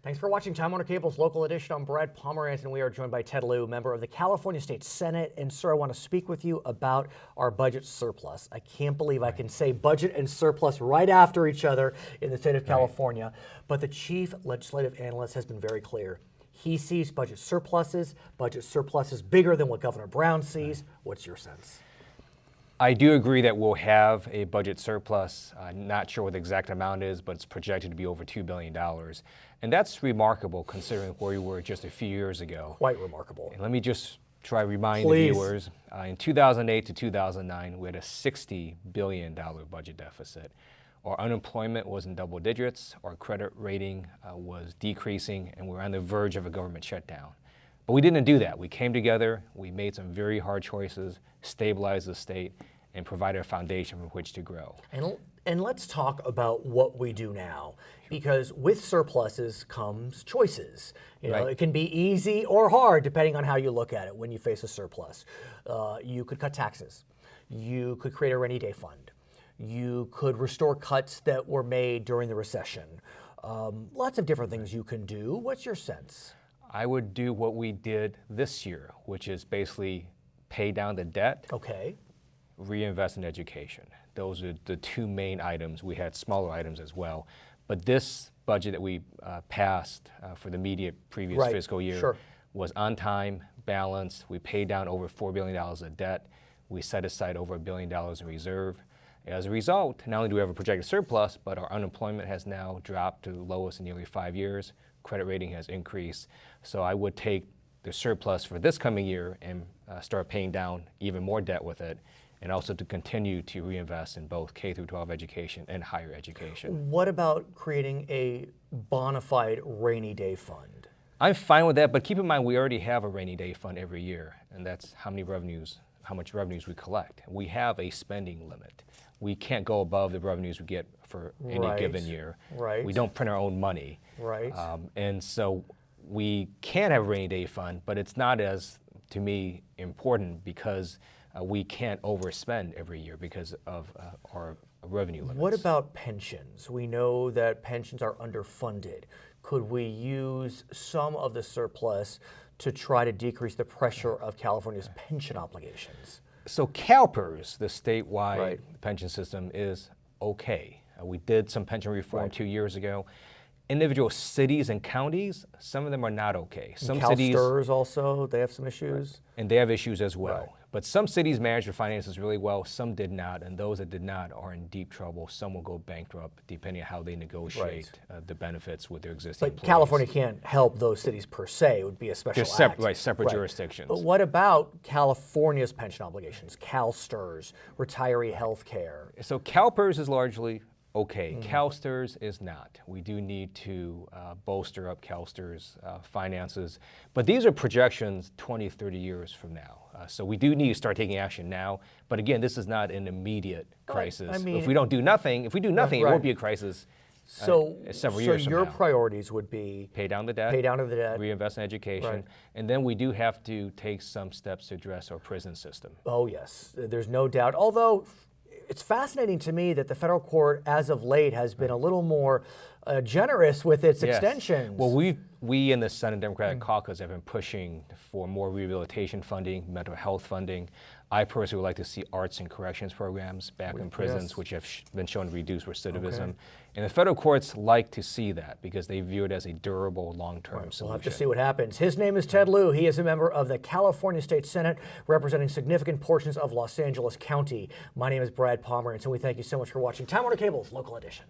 Thanks for watching Time Warner Cable's Local Edition. I'm Brad Pomerance, and we are joined by Ted Lieu, member of the California State Senate. And sir, I want to speak with you about our budget surplus. I can't believe I can say budget and surplus right after each other in the state of California. But the chief legislative analyst has been very clear. He sees budget surpluses bigger than what Governor Brown sees. What's your sense? I do agree that we'll have a budget surplus. Not sure what the exact amount is, but it's projected to be over $2 billion. And that's remarkable considering where we were just a few years ago. Quite remarkable. And let me just try to remind the viewers, in 2008 to 2009, we had a $60 billion budget deficit. Our unemployment was in double digits, our credit rating was decreasing, and we were on the verge of a government shutdown. But we didn't do that. We came together, we made some very hard choices, stabilized the state, and provided a foundation from which to grow. And let's talk about what we do now, because with surpluses comes choices. You know, it can be easy or hard depending on how you look at it when you face a surplus. You could cut taxes. You could create a rainy day fund. You could restore cuts that were made during the recession. Lots of different things you can do. What's your sense? I would do what we did this year, which is basically pay down the debt, reinvest in education. Those are the two main items. We had smaller items as well. But this budget that we passed for the immediate previous fiscal year was on time, balanced. We paid down over $4 billion of debt. We set aside over $1 billion in reserve. As a result, not only do we have a projected surplus, but our unemployment has now dropped to the lowest in nearly 5 years. Credit rating has increased. So I would take the surplus for this coming year and start paying down even more debt with it, and also to continue to reinvest in both K through 12 education and higher education. What about creating a bona fide rainy day fund? I'm fine with that, but keep in mind we already have a rainy day fund every year, and that's how much revenues we collect. We have a spending limit. We can't go above the revenues we get for any given year. We don't print our own money. And so we can have a rainy day fund, but it's not as, to me, important because we can't overspend every year because of our revenue limits. What about pensions? We know that pensions are underfunded. Could we use some of the surplus to try to decrease the pressure of California's pension obligations? So CalPERS, the statewide pension system, is okay. We did some pension reform 2 years ago. Individual cities and counties, some of them are not okay. Some cities also, they have some issues. And they have issues as well. But some cities managed their finances really well, some did not, and those that did not are in deep trouble. Some will go bankrupt depending on how they negotiate the benefits with their existing employees. California can't help those cities per se. It would be a special act. Separate jurisdictions. But what about California's pension obligations, CalSTRS, retiree health care? So CalPERS is largely okay. CalSTRS is not. We do need to bolster up CalSTRS finances. But these are projections 20, 30 years from now. So we do need to start taking action now. But again, this is not an immediate crisis. If we do nothing, it won't be a crisis several years from now. So your priorities would be pay down the debt, reinvest in education, and then we do have to take some steps to address our prison system. Oh yes, there's no doubt. Although it's fascinating to me that the federal court, as of late, has been a little more generous with its extensions. Well, we in the Senate Democratic Caucus have been pushing for more rehabilitation funding, mental health funding. I personally would like to see arts and corrections programs back in prisons, which have been shown to reduce recidivism. And the federal courts like to see that because they view it as a durable, long-term solution. We'll have to see what happens. His name is Ted Lieu. He is a member of the California State Senate, representing significant portions of Los Angeles County. My name is Brad Pomerance, and we thank you so much for watching Time Warner Cable's Local Edition.